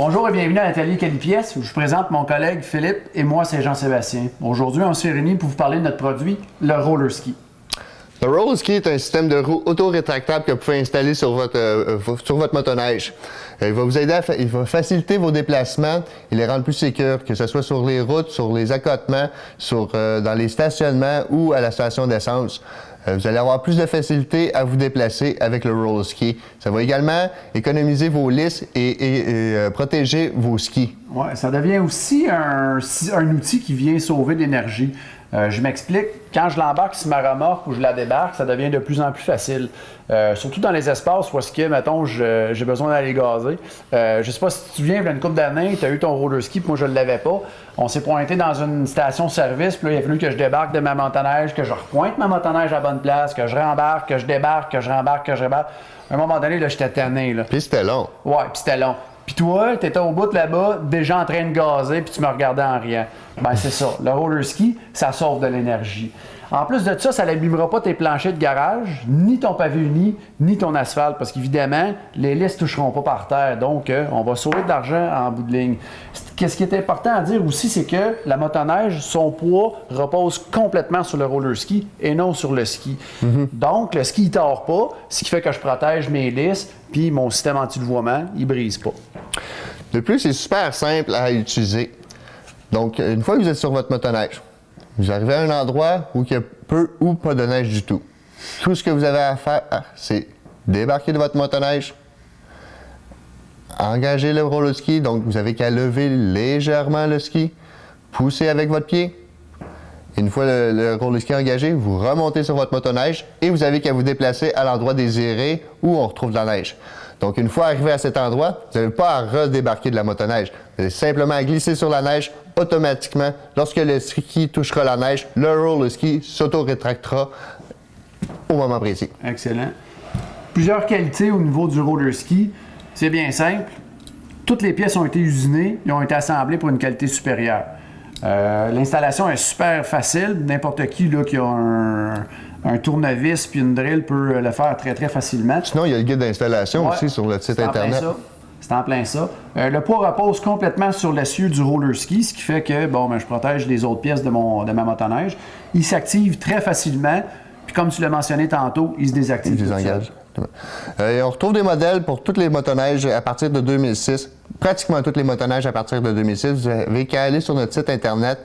Bonjour et bienvenue à l'atelier Calipièce où je présente mon collègue Philippe et moi c'est Jean-Sébastien. Aujourd'hui, on s'est réunis pour vous parler de notre produit, le roller ski. Le roller ski est un système de roues auto-rétractable que vous pouvez installer sur votre motoneige. Il va vous aider il va faciliter vos déplacements et les rendre plus sécures, que ce soit sur les routes, sur les accotements, dans les stationnements ou à la station d'essence. Vous allez avoir plus de facilité à vous déplacer avec le roller ski. Ça va également économiser vos lisses et protéger vos skis. Ouais, ça devient aussi un outil qui vient sauver de l'énergie. Je m'explique, quand je l'embarque sur ma remorque ou je la débarque, ça devient de plus en plus facile. Surtout dans les espaces où est-ce que, mettons, j'ai besoin d'aller gazer. Je sais pas si tu te souviens, il y a une couple d'années, tu as eu ton roller ski, puis moi je ne l'avais pas. On s'est pointé dans une station-service, puis là, il a fallu que je débarque de ma motoneige, que je repointe ma motoneige à la bonne place, que je rembarque, que je débarque, que je rembarque, que je rembarque. À un moment donné, là, j'étais tanné. Là. Puis c'était long. Ouais, puis c'était long. Puis toi, tu étais au bout de là-bas, déjà en train de gazer, puis tu me regardais en riant. Ben c'est ça. Le roller ski, ça sauve de l'énergie. En plus de ça, ça n'abîmera pas tes planchers de garage, ni ton pavé uni, ni ton asphalte, parce qu'évidemment, les listes ne toucheront pas par terre. Donc, on va sauver de l'argent en bout de ligne. Ce qui est important à dire aussi, c'est que la motoneige, son poids repose complètement sur le roller ski et non sur le ski. Donc, le ski ne tord pas, ce qui fait que je protège mes listes, puis mon système anti-dévoiement, il ne brise pas. De plus, c'est super simple à utiliser. Donc, une fois que vous êtes sur votre motoneige, vous arrivez à un endroit où il y a peu ou pas de neige du tout. Tout ce que vous avez à faire, c'est débarquer de votre motoneige, engager le roller ski, donc vous avez qu'à lever légèrement le ski, pousser avec votre pied. Une fois le roller ski engagé, vous remontez sur votre motoneige et vous avez qu'à vous déplacer à l'endroit désiré où on retrouve de la neige. Donc, une fois arrivé à cet endroit, vous n'avez pas à redébarquer de la motoneige. Vous avez simplement à glisser sur la neige automatiquement. Lorsque le ski touchera la neige, le roller ski s'auto-rétractera au moment précis. Excellent. Plusieurs qualités au niveau du roller ski. C'est bien simple. Toutes les pièces ont été usinées et ont été assemblées pour une qualité supérieure. L'installation est super facile. N'importe qui là, qui a un tournevis puis une drill peut le faire très, très facilement. Sinon, il y a le guide d'installation aussi sur le site Internet. C'est en plein ça. Le poids repose complètement sur l'essieu du roller ski, ce qui fait que je protège les autres pièces de ma motoneige. Il s'active très facilement. Puis comme tu l'as mentionné tantôt, il se désactive. Il désengage. On retrouve des modèles pour toutes les motoneiges à partir de 2006. Pratiquement toutes les motoneiges à partir de 2006. Vous avez qu'à aller sur notre site internet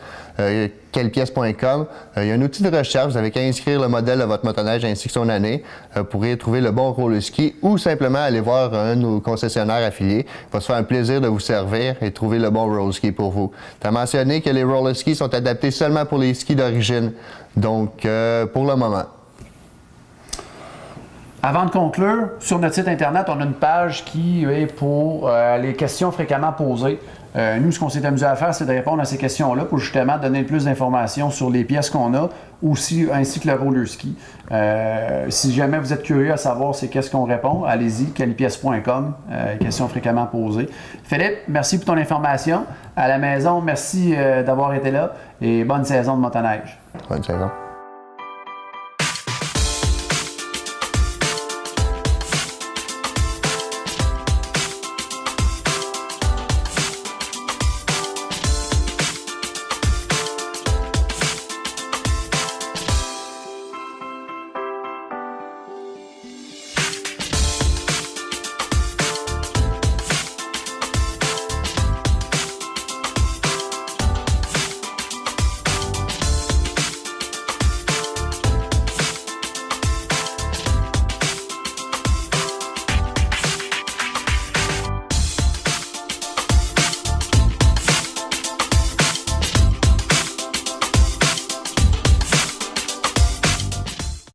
qualipièce.com. Il y a un outil de recherche. Vous avez qu'à inscrire le modèle de votre motoneige ainsi que son année. Vous pourrez trouver le bon roller ski ou simplement aller voir un de nos concessionnaires affiliés. Il va se faire un plaisir de vous servir et trouver le bon roller ski pour vous. Tu as mentionné que les roller skis sont adaptés seulement pour les skis d'origine. Donc, pour le moment. Avant de conclure, sur notre site Internet, on a une page qui est pour les questions fréquemment posées. Nous, ce qu'on s'est amusé à faire, c'est de répondre à ces questions-là pour justement donner plus d'informations sur les pièces qu'on a, ainsi que le roller ski. Si jamais vous êtes curieux à savoir c'est qu'est-ce qu'on répond, allez-y, qualipièce.com, questions fréquemment posées. Philippe, merci pour ton information. À la maison, merci d'avoir été là et bonne saison de motoneige. Bonne saison.